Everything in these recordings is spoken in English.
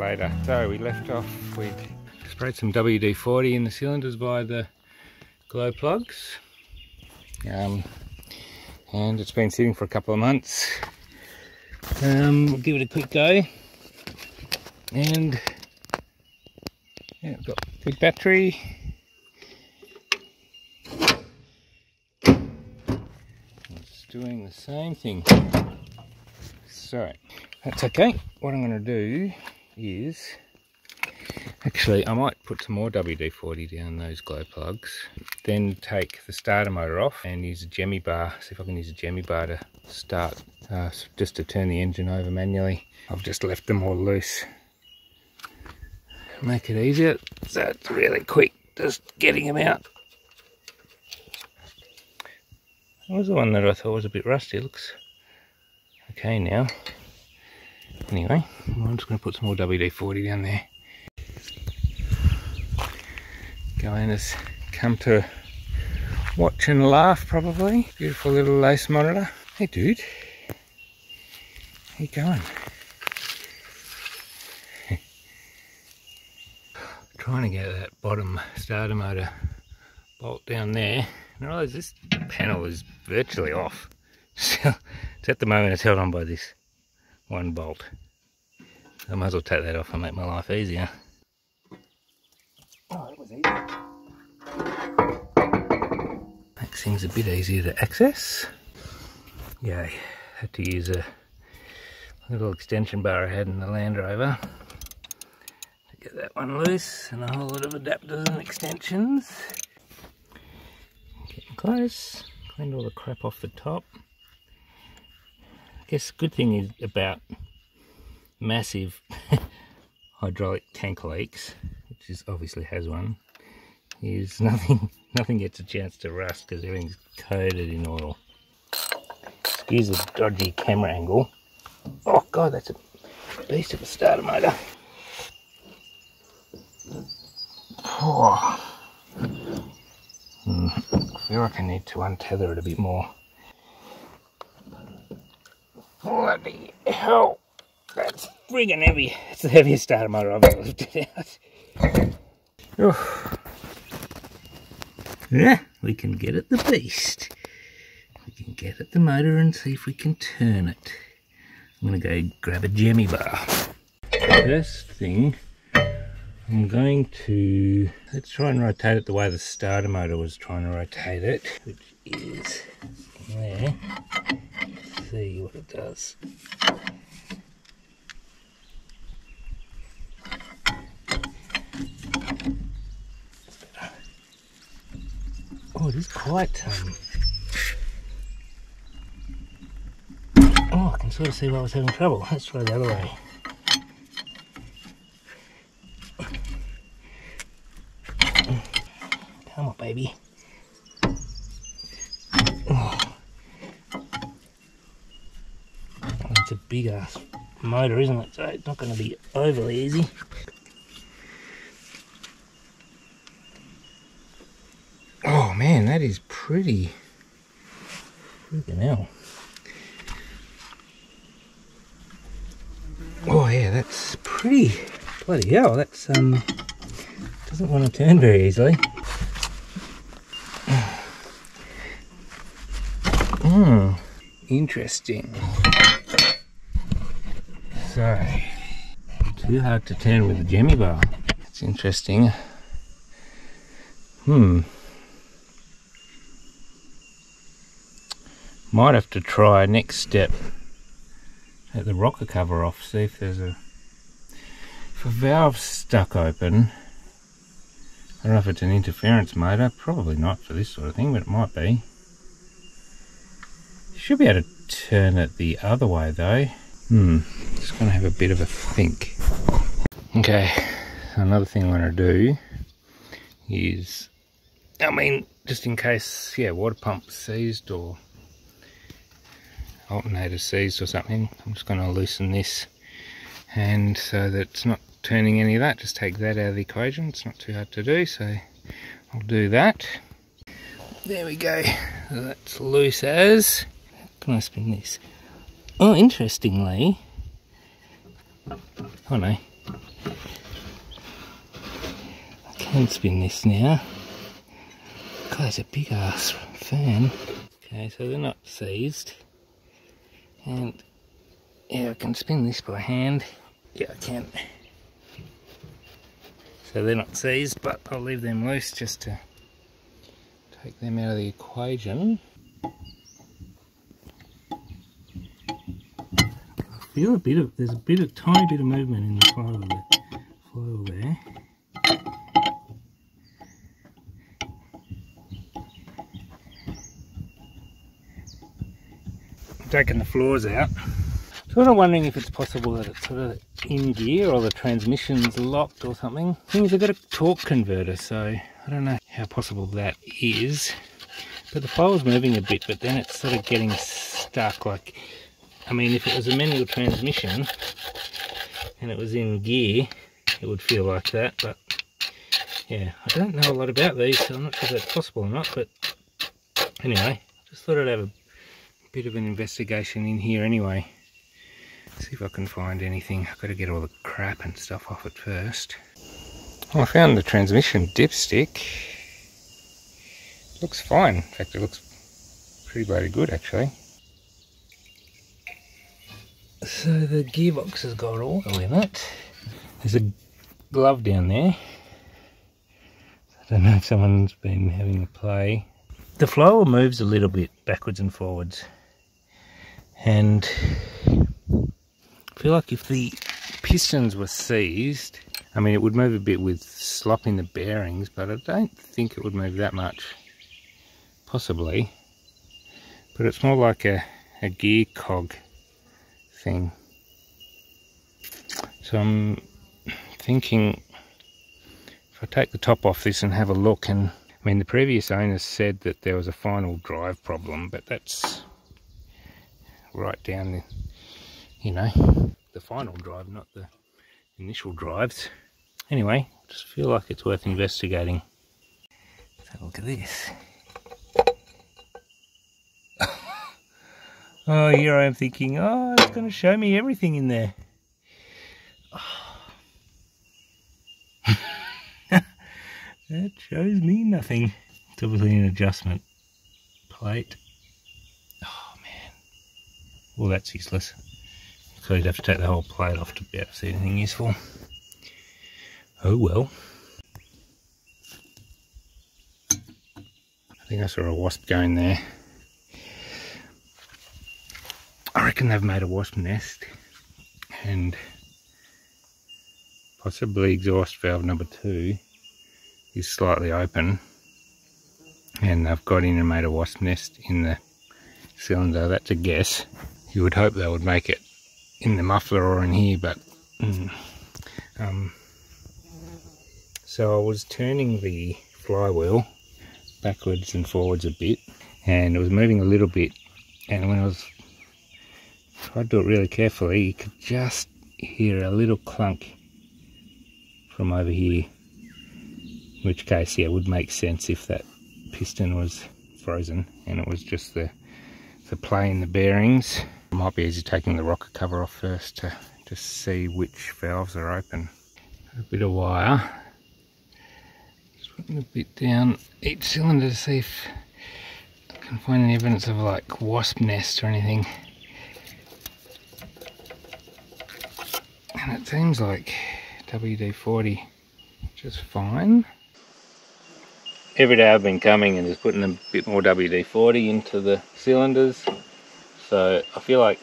later. So we left off, we'd sprayed some WD-40 in the cylinders by the glow plugs. And it's been sitting for a couple of months. We'll give it a quick go. And yeah, we've got a good battery. It's doing the same thing. So that's okay. What I'm going to do is, actually I might put some more WD-40 down those glow plugs, then take the starter motor off and use a jemmy bar, see if I can use a jemmy bar to start, just to turn the engine over manually. I've just left them all loose. Make it easier, so it's really quick just getting them out. That was the one that I thought was a bit rusty. It looks okay now. Anyway, I'm just going to put some more WD-40 down there. Guy has come to watch and laugh probably. Beautiful little lace monitor. Hey dude, how you going? Trying to get that bottom starter motor bolt down there. I realise this panel is virtually off. So it's at the moment it's held on by this one bolt. I might as well take that off and make my life easier. Oh, that was easy. Makes things a bit easier to access. Yay, had to use a little extension bar I had in the Land Rover to get that one loose, and a whole lot of adapters and extensions. Getting close, cleaned all the crap off the top. I guess the good thing is about massive hydraulic tank leaks, which is obviously has one, is nothing gets a chance to rust because everything's coated in oil. Excuse the dodgy camera angle. Oh god, that's a beast of a starter motor. Oh. I feel like I need to untether it a bit more. Bloody hell, that's friggin' heavy. It's the heaviest starter motor I've ever lifted out. Oh. Yeah, we can get at the beast. We can get at the motor and see if we can turn it. I'm going to go grab a jemmy bar. First thing, I'm going to, let's try and rotate it the way the starter motor was trying to rotate it, which is there. See what it does. Oh, it is quite oh, I can sort of see why I was having trouble. Let's try the other way. Come on, baby. Oh. It's a big ass motor, isn't it? So it's not going to be overly easy. Oh man, that is pretty. Freaking hell. Oh yeah, that's pretty. Bloody hell, that's doesn't want to turn very easily. Interesting. So, too hard to turn with the jemmy bar. It's interesting. Might have to try next step. Take the rocker cover off, see if there's if a valve's stuck open. I don't know if it's an interference motor, probably not for this sort of thing, but it might be. You should be able to turn it the other way though. Just gonna have a bit of a think. Okay, so another thing I want to do is, I mean, just in case, yeah, water pump seized or alternator seized or something, I'm just going to loosen this, and so that it's not turning any of that, just take that out of the equation. It's not too hard to do, so I'll do that. There we go, so that's loose as. How can I spin this? Oh, interestingly, oh no, unspin this now. God, that's a big ass fan. Okay, so they're not seized. And yeah, I can spin this by hand. Yeah, I can. So they're not seized, but I'll leave them loose just to take them out of the equation. I feel there's a tiny bit of movement in the flow there. I'm taking the floors out. Sort of wondering if it's possible that it's sort of in gear or the transmission's locked or something. Thing is, I've got a torque converter, so I don't know how possible that is. But the floor's moving a bit, but then it's sort of getting stuck. Like, I mean, if it was a manual transmission and it was in gear, it would feel like that. But yeah, I don't know a lot about these, so I'm not sure if that's possible or not. But anyway, just thought I'd have a bit of an investigation in here anyway. See if I can find anything. I've got to get all the crap and stuff off it first. Well, I found the transmission dipstick. Looks fine. In fact, it looks pretty bloody good actually. So the gearbox has got oil in it. There's a glove down there. I don't know if someone's been having a play. The flower moves a little bit backwards and forwards. And I feel like if the pistons were seized, I mean, it would move a bit with slop in the bearings, but I don't think it would move that much. Possibly. But it's more like a gear cog thing. So I'm thinking if I take the top off this and have a look, and I mean, the previous owners said that there was a final drive problem, but that's right down the, you know, the final drive, not the initial drives. Anyway, I just feel like it's worth investigating. Let's have a look at this. Oh, here I am thinking, oh, it's going to show me everything in there. Oh. That shows me nothing. It's obviously an adjustment plate. Oh man. Well, that's useless. So you'd have to take the whole plate off to be able to see anything useful. Oh well. I think I saw a wasp going there. I reckon they've made a wasp nest, and possibly exhaust valve number 2 is slightly open, and they've got in and made a wasp nest in the cylinder. That's a guess. You would hope they would make it in the muffler or in here, but so I was turning the flywheel backwards and forwards a bit, and it was moving a little bit, and when I tried to do it really carefully, you could just hear a little clunk from over here, in which case, yeah, it would make sense if that piston was frozen and it was just the play in the bearings. It might be easy taking the rocker cover off first to just see which valves are open. A bit of wire, just putting a bit down each cylinder to see if I can find any evidence of like wasp nest or anything. And it seems like WD-40, which is fine. Every day I've been coming and just putting a bit more WD-40 into the cylinders. So I feel like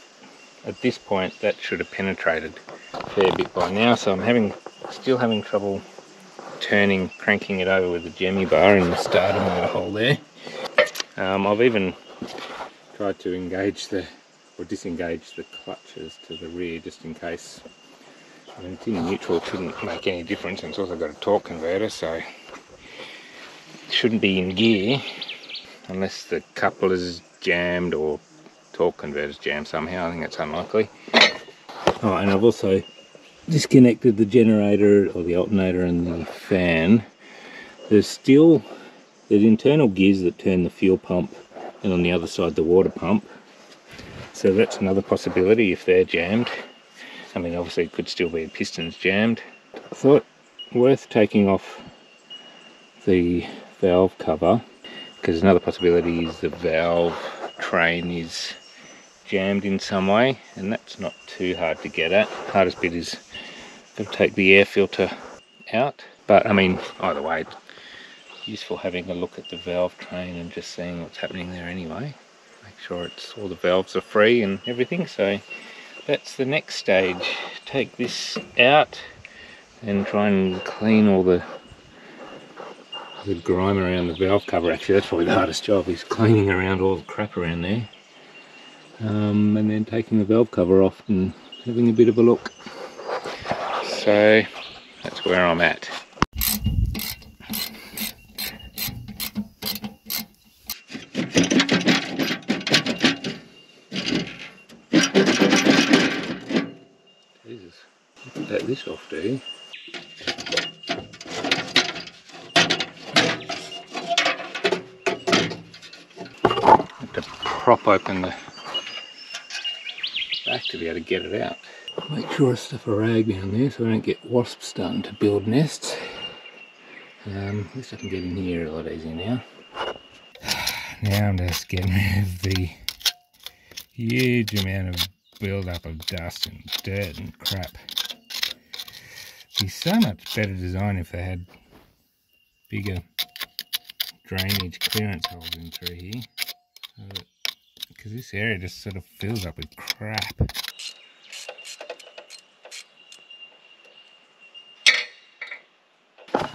at this point that should have penetrated a fair bit by now. So I'm still having trouble cranking it over with the jemmy bar in the starter motor hole there. I've even tried to disengage the clutches to the rear just in case. I mean, it's in neutral, it shouldn't make any difference, and it's also got a torque converter, so it shouldn't be in gear unless the coupler's jammed or torque converter's jammed somehow. I think that's unlikely. Oh, and I've also disconnected the generator or the alternator and the fan. There's internal gears that turn the fuel pump, and on the other side the water pump. So that's another possibility if they're jammed. I mean, obviously it could still be a piston's jammed. I thought worth taking off the valve cover, because another possibility is the valve train is jammed in some way, and that's not too hard to get at. Hardest bit is to take the air filter out, but I mean, either way, it's useful having a look at the valve train and just seeing what's happening there anyway. Make sure all the valves are free and everything. So that's the next stage. Take this out and try and clean all the grime around the valve cover. Actually, that's probably the hardest job, is cleaning around all the crap around there. And then taking the valve cover off and having a bit of a look. So that's where I'm at. Jesus, let this off, do you? Have to prop open the back to be able to get it out. Make sure I stuff a rag down there so I don't get wasps starting to build nests. At least I can get in here a lot easier now. Now I'm just getting rid of the huge amount of build-up of dust and dirt and crap. It'd be so much better design if they had bigger drainage clearance holes in through here, because this area just sort of fills up with crap.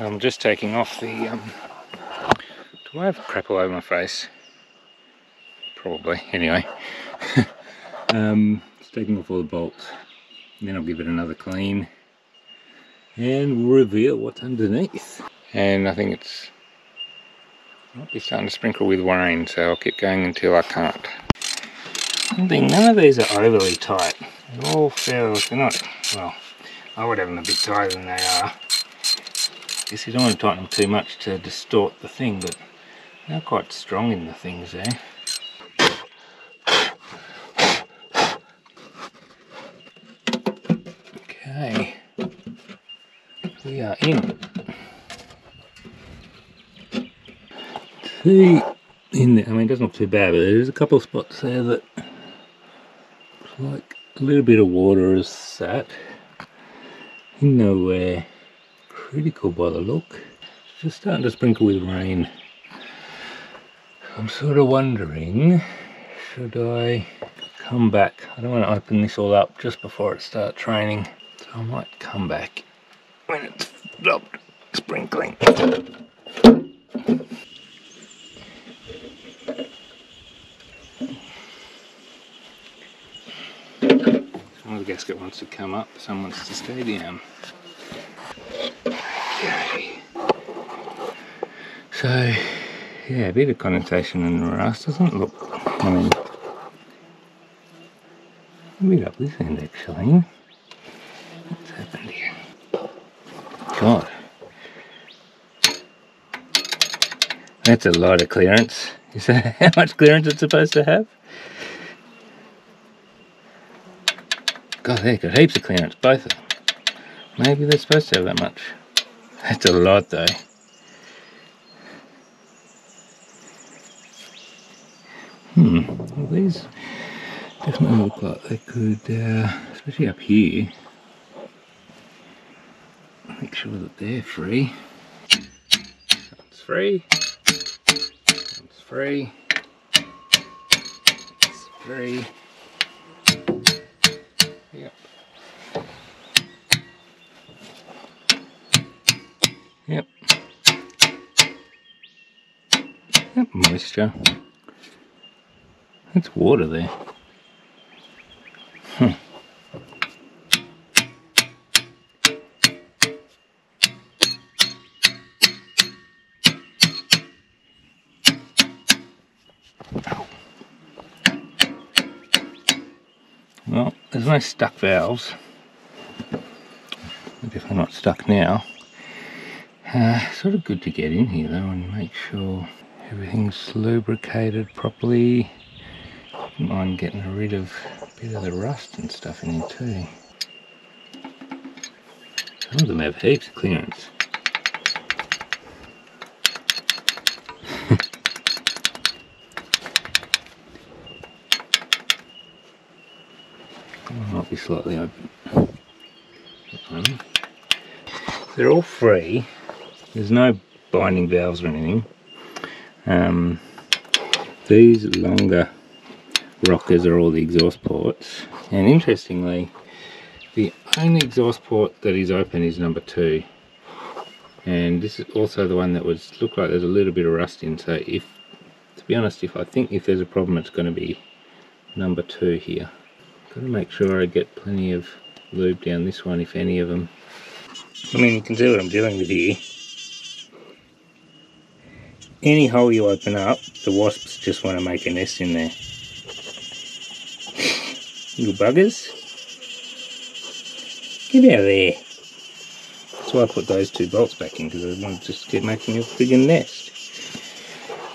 I'm just taking off the do I have crap all over my face? Probably, anyway. Just taking off all the bolts, and then I'll give it another clean and reveal what's underneath. And I think might be starting to sprinkle with rain, so I'll keep going until I can't. One thing, none of these are overly tight. They all feel, they're not, well, I would have them a bit tighter than they are. I guess you don't want to tighten them too much to distort the thing, but they're quite strong in the things there. Okay, we are in. See, in there, I mean, it doesn't look too bad, but there's a couple of spots there that looks like a little bit of water has sat. Nowhere critical by the look. It's just starting to sprinkle with rain. I'm sort of wondering, should I come back? I don't want to open this all up just before it starts raining, so I might come back when it's stopped sprinkling. Some of the gasket wants to come up, some wants to stay down. Okay. So, yeah, a bit of condensation and rust. Doesn't look, I mean, a bit up this end actually. What's happened here? God. That's a lot of clearance. Is that how much clearance it's supposed to have? God, they've got heaps of clearance, both of them. Maybe they're supposed to have that much. That's a lot though. Well, these definitely look like they could, especially up here, make sure that they're free. It's free. It's free. It's free. Yep. Yep. Yep, moisture. It's water there. Well, there's no stuck valves. They're definitely not stuck now. Sort of good to get in here though and make sure everything's lubricated properly. Don't mind getting rid of a bit of the rust and stuff in here too. Some of them have heaps of clearance. might be slightly open. They're all free. There's no binding valves or anything. These longer rockers are all the exhaust ports, and interestingly, the only exhaust port that is open is number 2. And this is also the one that was look like there's a little bit of rust in. So if, to be honest, if there's a problem, it's going to be number 2 here. Got to make sure I get plenty of lube down this one, if any of them. I mean, you can see what I'm dealing with here. Any hole you open up, the wasps just want to make a nest in there. Little buggers. Get out of there. That's why I put those 2 bolts back in, because I want to just keep making a friggin' nest.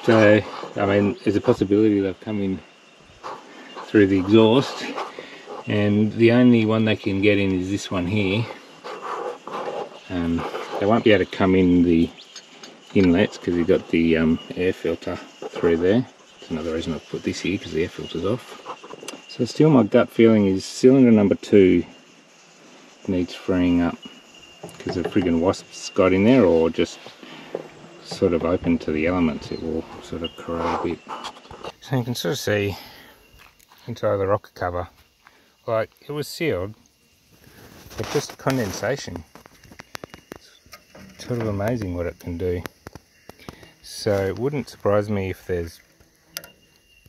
So, I mean, there's a possibility they've come in through the exhaust, and the only one they can get in is this one here. They won't be able to come in the inlets because you've got the air filter through there. That's another reason I've put this here, because the air filter's off. So still my gut feeling is cylinder number 2 needs freeing up, because the friggin' wasps got in there, or just sort of open to the elements. It will sort of corrode a bit. So you can sort of see inside the rocker cover, like it was sealed, but just condensation. It's sort of amazing what it can do. So it wouldn't surprise me if there's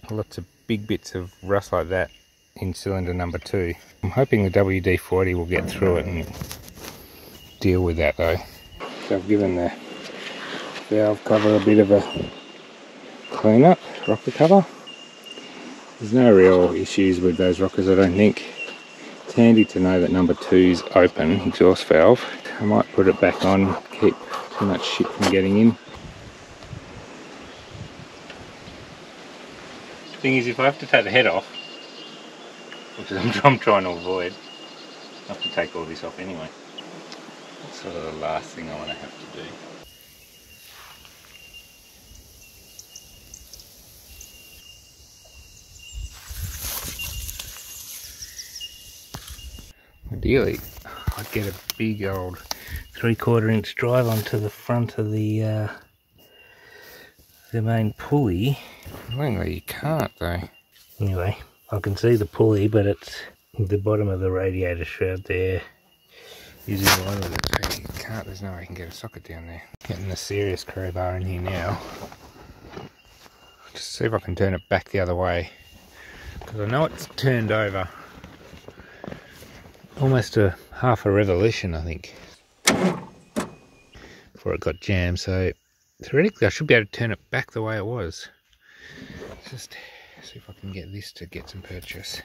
lots of big bits of rust like that in cylinder number 2. I'm hoping the WD-40 will get through it and deal with that though. So I've given the valve cover a bit of a clean up, rocker cover. There's no real issues with those rockers, I don't think. It's handy to know that number 2's open, exhaust valve. I might put it back on, keep too much shit from getting in. The thing is, if I have to take the head off, which I'm trying to avoid, I have to take all this off anyway. That's sort of the last thing I want to have to do. Ideally, I'd get a big old 3/4 inch drive onto the front of the main pulley. Annoyingly, you can't though. Anyway, I can see the pulley, but it's the bottom of the radiator shroud there is in line with it, so you can't. There's no way you can get a socket down there. Getting the serious crowbar in here now. Just see if I can turn it back the other way, because I know it's turned over almost a half a revolution, I think, before it got jammed. So theoretically I should be able to turn it back the way it was. Just see if I can get this to get some purchase.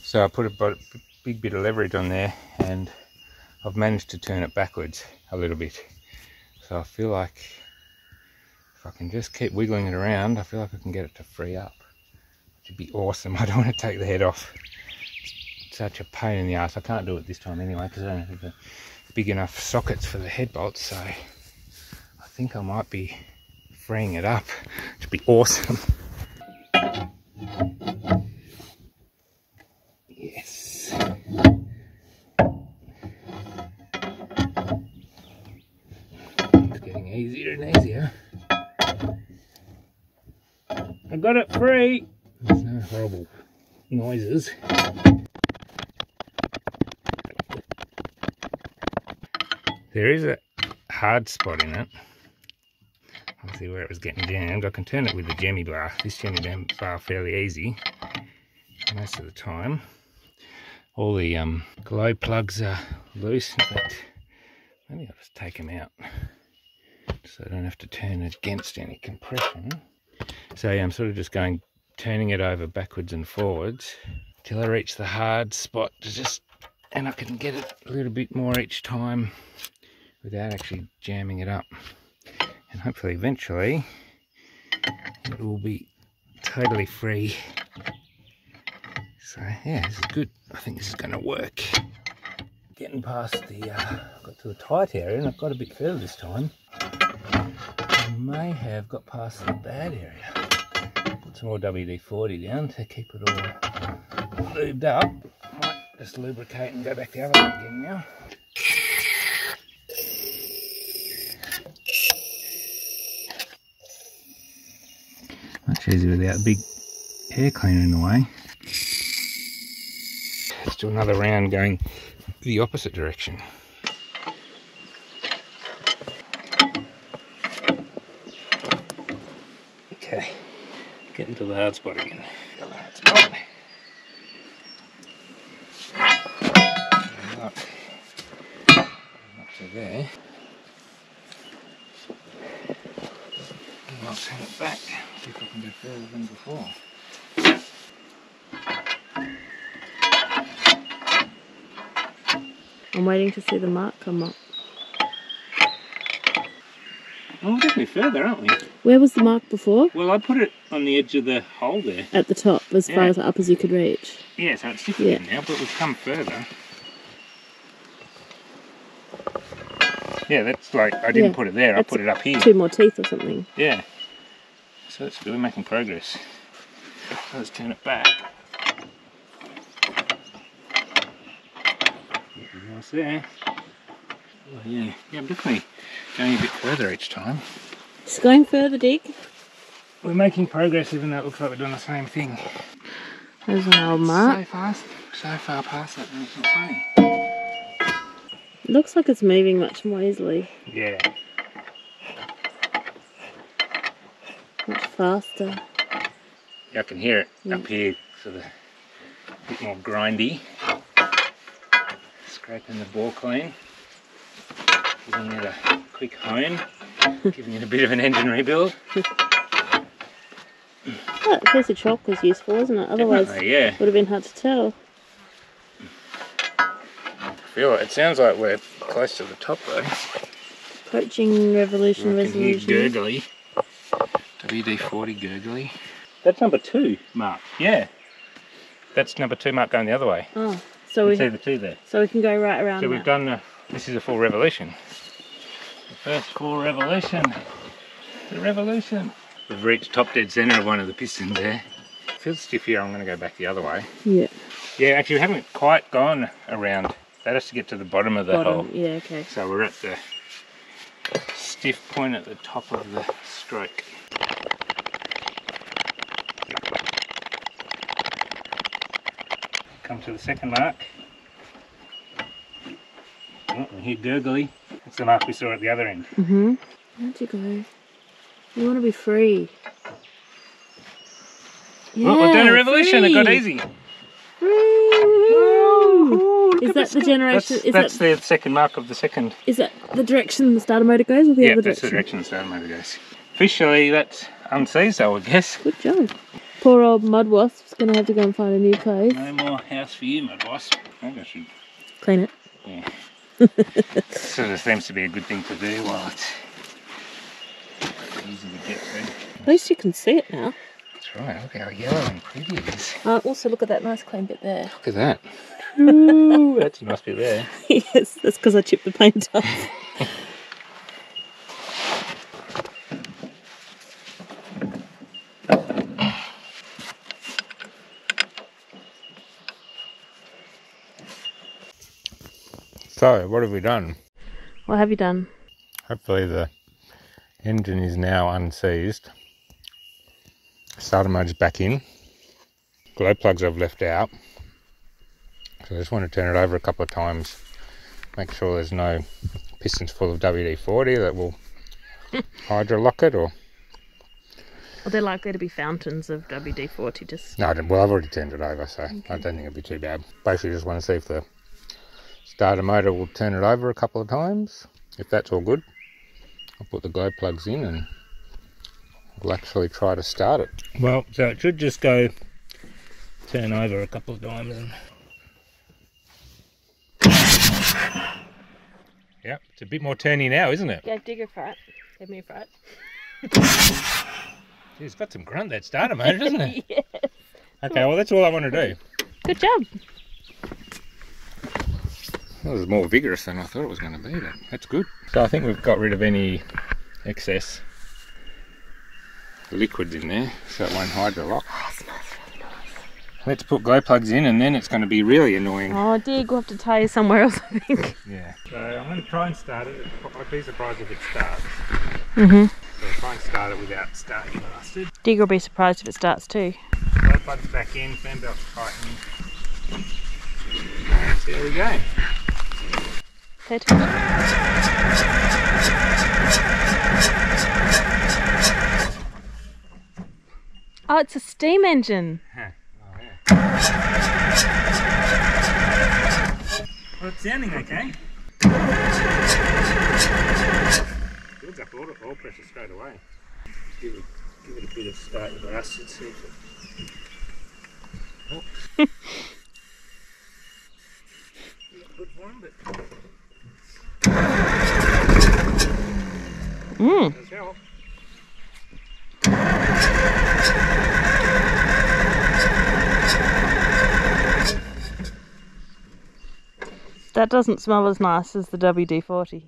So I put a big bit of leverage on there, and I've managed to turn it backwards a little bit. So I feel like if I can just keep wiggling it around, I feel like I can get it to free up, which would be awesome. I don't want to take the head off. It's such a pain in the ass. I can't do it this time anyway, because I don't have the big enough sockets for the head bolts. So I think I might be freeing it up, which would be awesome. Yes. It's getting easier and easier. I got it free. There's no horrible noises. There is a hard spot in it. I'll see where it was getting jammed. I can turn it with the jemmy bar. This jemmy bar fairly easy most of the time. All the glow plugs are loose. In fact, maybe I'll just take them out so I don't have to turn it against any compression. So yeah, I'm sort of just turning it over backwards and forwards till I reach the hard spot, and I can get it a little bit more each time without actually jamming it up. And hopefully eventually it will be totally free. So yeah, this is good. I think this is going to work. Getting past the, got to the tight area, and I've got a bit further this time. I may have got past the bad area. Put some more WD-40 down to keep it all lubed up. Might just lubricate and go back the other way again now. Much easier without a big air cleaner in the way. Let's do another round going the opposite direction. Okay, getting to the hard spot again. Got the hard spot. Up to there. I'll turn it back, see if I can go further than before. I'm waiting to see the mark come up. Oh, we're definitely further, aren't we? Where was the mark before? Well, I put it on the edge of the hole there. At the top, as far as up as you could reach. Yeah, so it's different now, but we've come further. Yeah, that's like, I didn't put it there, I put it up here. 2 more teeth or something. Yeah. So that's good, we're making progress. So let's turn it back. Nice there. Oh, yeah, I'm definitely going a bit further each time. It's going further, Dick. We're making progress even though it looks like we're doing the same thing. There's an old mark. So far past it, and it's not funny. It looks like it's moving much more easily. Yeah. Much faster. Yeah, I can hear it up here, sort of a bit more grindy. Scraping the bore clean. Giving it a quick hone. Giving it a bit of an engine rebuild. Well, that piece of chalk was useful, wasn't it? Otherwise, it would have been hard to tell. I feel it. It sounds like we're close to the top though. Approaching revolution resolution. Gurgly. WD-40 gurgly. That's number 2 mark. Yeah. That's number 2 mark going the other way. Oh, so we see the 2 there. So we can go right around. So we've done. This is a full revolution. The first full revolution. The revolution. We've reached top dead centre of one of the pistons there. Feels stiff here. I'm going to go back the other way. Yeah. Yeah, actually we haven't quite gone around. That has to get to the bottom of the hole. Yeah, okay. So we're at the stiff point at the top of the stroke. Come to the second mark. Oh, and here gurgly. That's the mark we saw at the other end. Mm-hmm. Where'd you go? You want to be free. Yeah, oh, we've done a revolution. Free. It got easy. Oh, is that the generation? That's the second mark of the second. Is that the direction the starter motor goes, or the other direction? Yeah, that's the direction the starter motor goes. Officially, that's unseized, I would guess. Good job. Poor old mud wasp's going to have to go and find a new place. No more house for you, mud wasp. I think I should clean it. Yeah. Sort of seems to be a good thing to do while it's easy to get to. At least you can see it now. That's right, look how yellow and pretty it is. Also look at that nice clean bit there. Look at that. Ooh, that's a nice bit there. Yes, that's because I chipped the paint off. So, what have we done? What have you done? Hopefully the engine is now unseized. Starter motor's back in. Glow plugs I've left out. So I just want to turn it over a couple of times. Make sure there's no pistons full of WD-40 that will hydro-lock it, or... Are there likely to be fountains of WD-40 just... No, well I've already turned it over, so okay. I don't think it'll be too bad. Basically just want to see if the starter motor will turn it over a couple of times. If that's all good, I'll put the glow plugs in and we'll actually try to start it. Well, so it should just go turn over a couple of times and Yep, it's a bit more turny now, isn't it? Gave Digger a fright. Gave me a fright. It's got some grunt that starter motor, doesn't it? Yes. Okay, well that's all I want to do. Good job. That was more vigorous than I thought it was going to be, but that's good. So I think we've got rid of any excess liquids in there, so it won't hydrolock. Oh, it smells really nice. Let's put glow plugs in and then it's going to be really annoying. Oh, Dig, we'll have to tie you somewhere else, I think. Yeah. So I'm going to try and start it. I'd be surprised if it starts. Mm-hmm. So I'll try and start it without starting the bastard. Dig will be surprised if it starts too. Glow plugs back in, fan belt's tightened. And there we go. Perfect. Oh, it's a steam engine. Huh. Oh, yeah. Well, it's sounding okay. Builds up oil pressure straight away. Give it a bit of start with the acid, see if it... Oh. Not good for him, but... Does help. That doesn't smell as nice as the WD-40.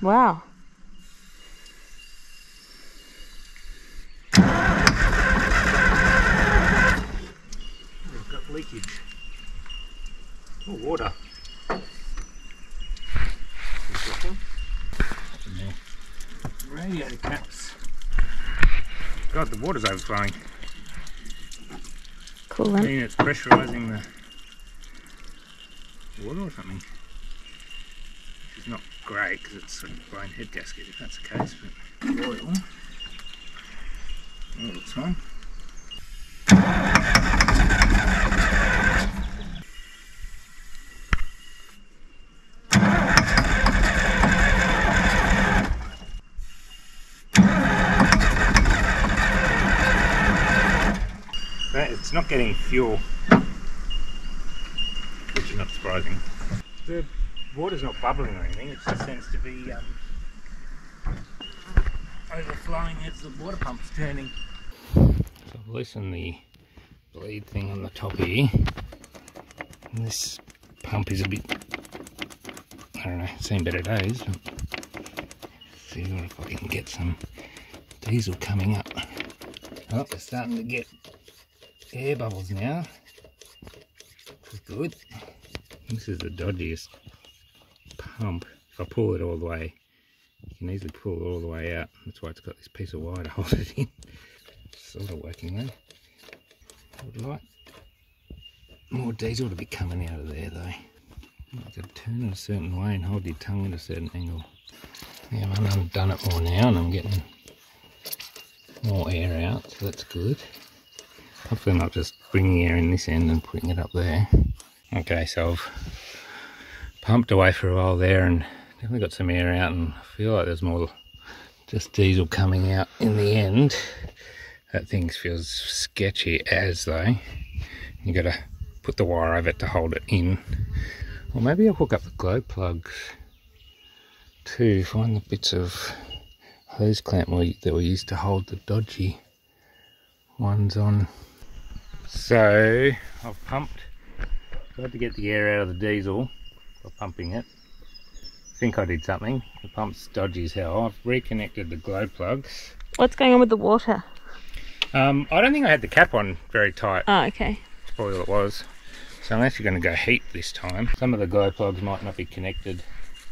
Wow. We've got leakage. Oh, water. Radiator caps. God, the water's overflowing. Cool, I then. mean, it's pressurising the water or something. Which is not great because it's sort of blown head gasket if that's the case, but oil. Oh, looks fine. It's not getting fuel, which is not surprising. The water's not bubbling or anything, it just seems to be overflowing as the water pump's turning. So I've loosened the bleed thing on the top here. And this pump is a bit, I don't know, seen better days. But see if I can get some diesel coming up. Oh, we're starting to get air bubbles now, which is good. This is the dodgiest pump. If I pull it all the way, you can easily pull it all the way out. That's why it's got this piece of wire to hold it in. Sort of working though. Would like more diesel to be coming out of there though. You have to turn it a certain way and hold your tongue at a certain angle. Yeah, I've undone it more now and I'm getting more air out, so that's good. Hopefully not just bringing air in this end and putting it up there. Okay, so I've pumped away for a while there and definitely got some air out, and I feel like there's more just diesel coming out in the end. That thing feels sketchy as though. You gotta put the wire over it to hold it in. Or maybe I'll hook up the glow plugs to find the bits of hose clamp that we used to hold the dodgy ones on. So I've pumped, tried to get the air out of the diesel by pumping it. I think I did something. The pump's dodgy as hell. I've reconnected the glow plugs. What's going on with the water? I don't think I had the cap on very tight. Oh, okay. That's probably all it was. So I'm actually going to go heat this time. Some of the glow plugs might not be connected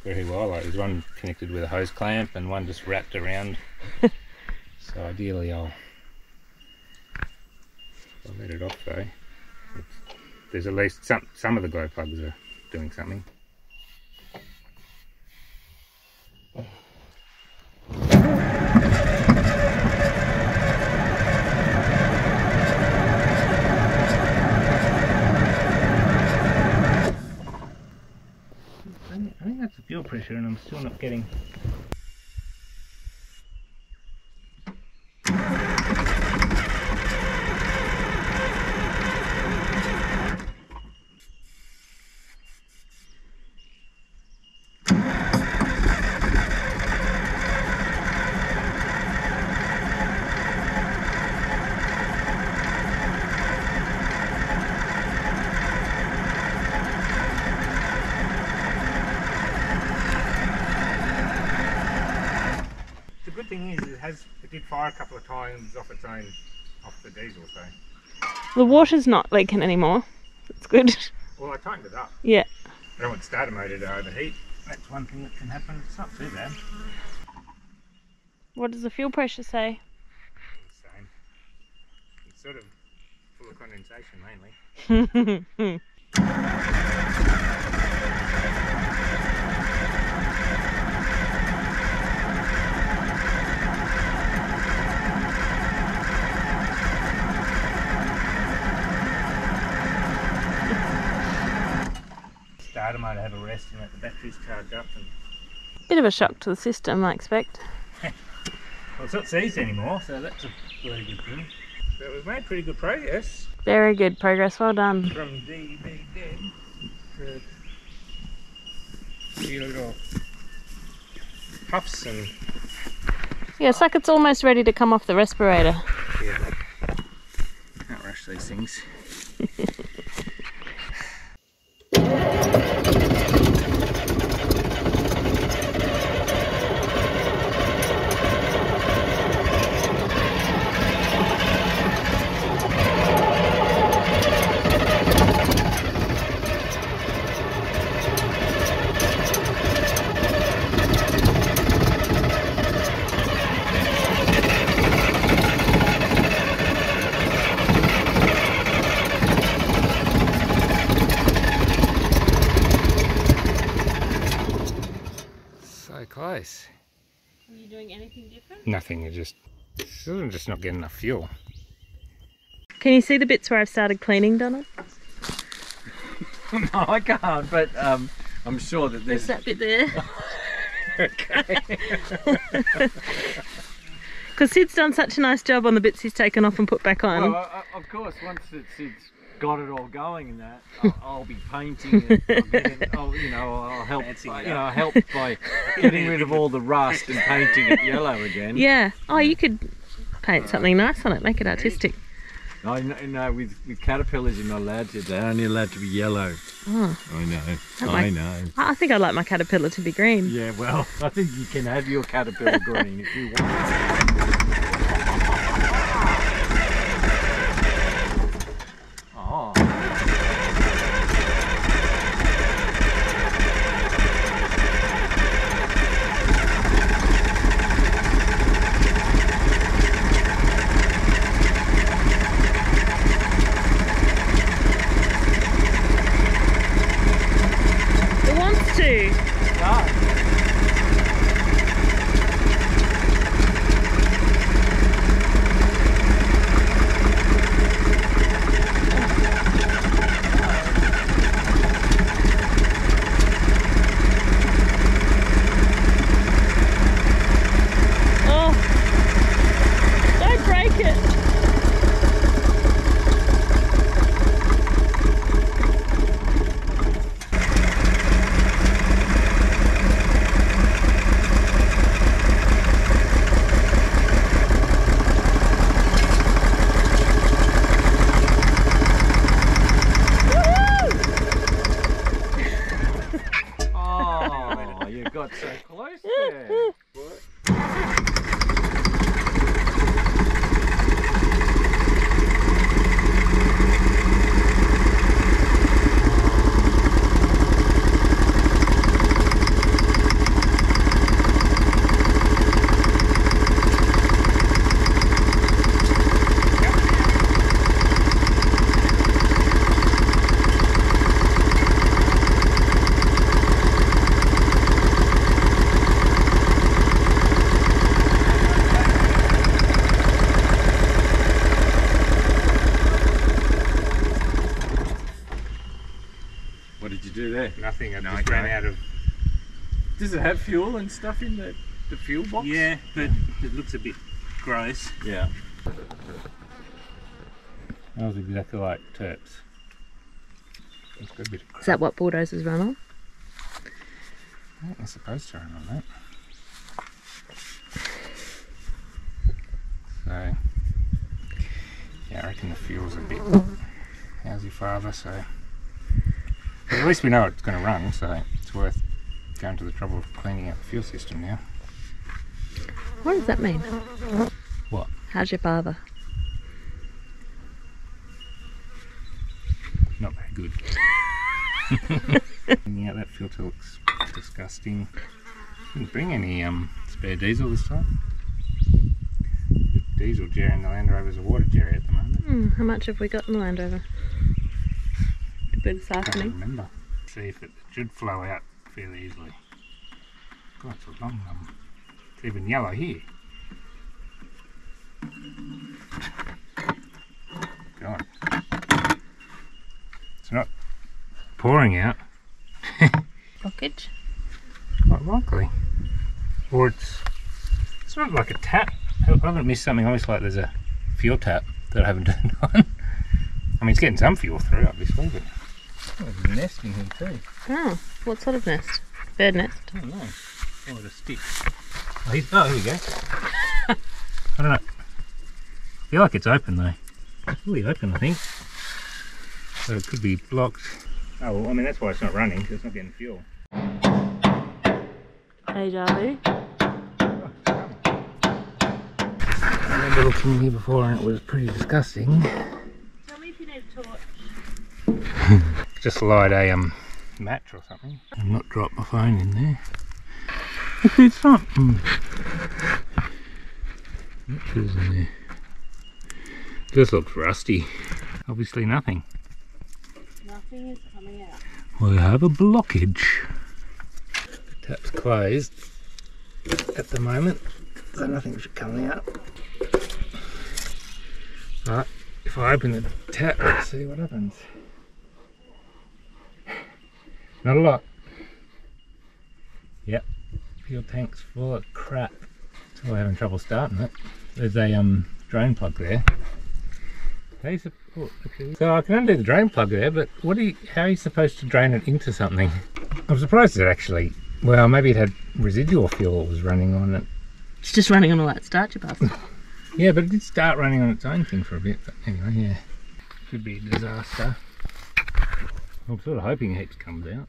very well. Like there's one connected with a hose clamp and one just wrapped around. So ideally I'll let it off though. There's at least some of the glow plugs are doing something. pressure and I'm still not getting... The good thing is it did fire a couple of times off its own, off the diesel, so. The water's not leaking anymore. That's good. Well, I tightened it up. Yeah. I don't want starter motor to overheat. That's one thing that can happen. It's not too bad. What does the fuel pressure say? It's the same. It's sort of full of condensation mainly. Starter motor had a rest in it, the battery's charged up. And... Bit of a shock to the system, I expect. well, it's not seized anymore, so that's a really good thing. But we've made pretty good progress. Very good progress, well done. From DB dead to the little puffs and... Yeah, it's like it's almost ready to come off the respirator. Yeah, can't rush these things. Close. Are you doing anything different? Nothing, you're just not getting enough fuel. Can you see the bits where I've started cleaning, Donald? No, I can't, but I'm sure that there's that bit there. Okay. Because Sid's done such a nice job on the bits he's taken off and put back on. Well, of course, once Sid's got it all going and that, I'll be painting and I'll help. I'll help by getting rid of all the rust and painting it yellow again. Yeah. Oh, you could paint something nice on it, make it artistic. No, with caterpillars you're not allowed to. They're only allowed to be yellow. Oh. I know. I know. I think I'd like my caterpillar to be green. Yeah, well, I think you can have your caterpillar green if you want. Nothing, I just ran out of Does it have fuel and stuff in the fuel box? Yeah, but it looks a bit gross. Yeah. Smells exactly like Terps. It's got a bit of Is that what bulldozers run on? I think they're supposed to run on that. So, yeah, I reckon the fuel's a bit housey father, so. But at least we know it's going to run, so it's worth going to the trouble of cleaning out the fuel system now. What does that mean? What? How's your father? Not very good. Cleaning out that filter looks disgusting. Didn't bring any spare diesel this time. The diesel jerry in the Land Rover's a water jerry at the moment. How much have we got in the Land Rover? A bit this I can't afternoon. remember. See if it should flow out fairly easily. God, it's a long it's even yellow here. God. It's not pouring out. Blockage? Quite likely. Or it's not like a tap. I haven't missed something. Obviously, like there's a fuel tap that I haven't turned on. I mean, it's getting some fuel through, obviously, but there's a nest in here too. Oh, what sort of nest? Bird nest? I don't know. Oh, with a stick. Oh, here we go. I don't know. I feel like it's open though. It's really open, I think. So it could be blocked. Oh, well, I mean, that's why it's not running, because it's not getting fuel. Deja vu. I remember looking in here before and it was pretty disgusting. Tell me if you need a torch. Just light a match or something and not drop my phone in there. Actually, it's not. Matches in there. This looks rusty. Obviously nothing. Nothing is coming out. We have a blockage. The tap's closed at the moment, so nothing should come out. But if I open the tap, let's see what happens. Not a lot. Yep, fuel tank's full of crap. Still having trouble starting it. There's a drain plug there. So I can undo the drain plug there, but how are you supposed to drain it into something? I'm surprised it actually, well, maybe it had residual fuel that was running on it. It's just running on all that starch above. Yeah, but it did start running on its own thing for a bit, but anyway, yeah. Could be a disaster. I'm sort of hoping heaps comes out.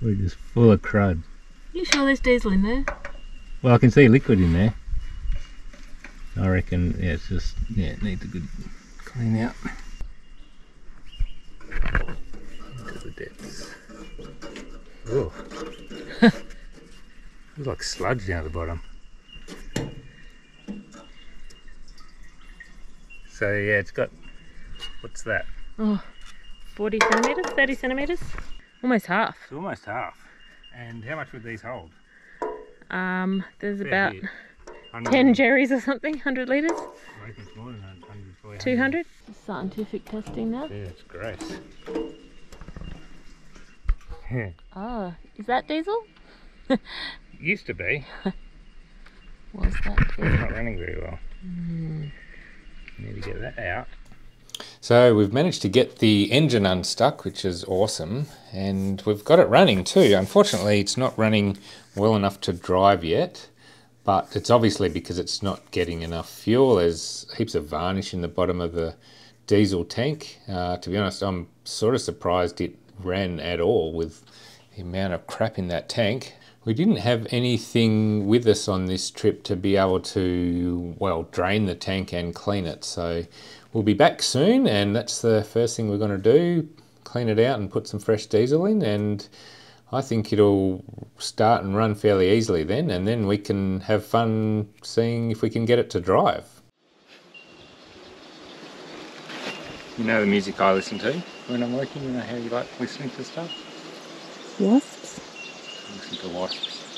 We're just full of crud. You sure there's diesel in there? Well, I can see liquid in there. I reckon, yeah, it's just, yeah, it needs a good clean out. Into the depths. Oh. Looks like sludge down at the bottom. So yeah, it's got, what's that? Oh, 40 centimetres, 30 centimetres? Almost half. It's almost half. And how much would these hold? There's about bit. 10 jerrys or something, 100 litres? I reckon it's more than 100, 200? Scientific testing now. Yeah, it's gross. Yeah. Oh, is that diesel? Used to be. Was that It's diesel? not running very well. Need to get that out. So we've managed to get the engine unstuck, which is awesome, and we've got it running too. Unfortunately, it's not running well enough to drive yet, but it's obviously because it's not getting enough fuel. There's heaps of varnish in the bottom of the diesel tank. To be honest, I'm sort of surprised it ran at all with the amount of crap in that tank. We didn't have anything with us on this trip to be able to, well, drain the tank and clean it. So we'll be back soon, and that's the first thing we're going to do, clean it out and put some fresh diesel in, and I think it'll start and run fairly easily then, and then we can have fun seeing if we can get it to drive. You know the music I listen to when I'm working, you know how you like listening to stuff? Wasps? I listen to wasps.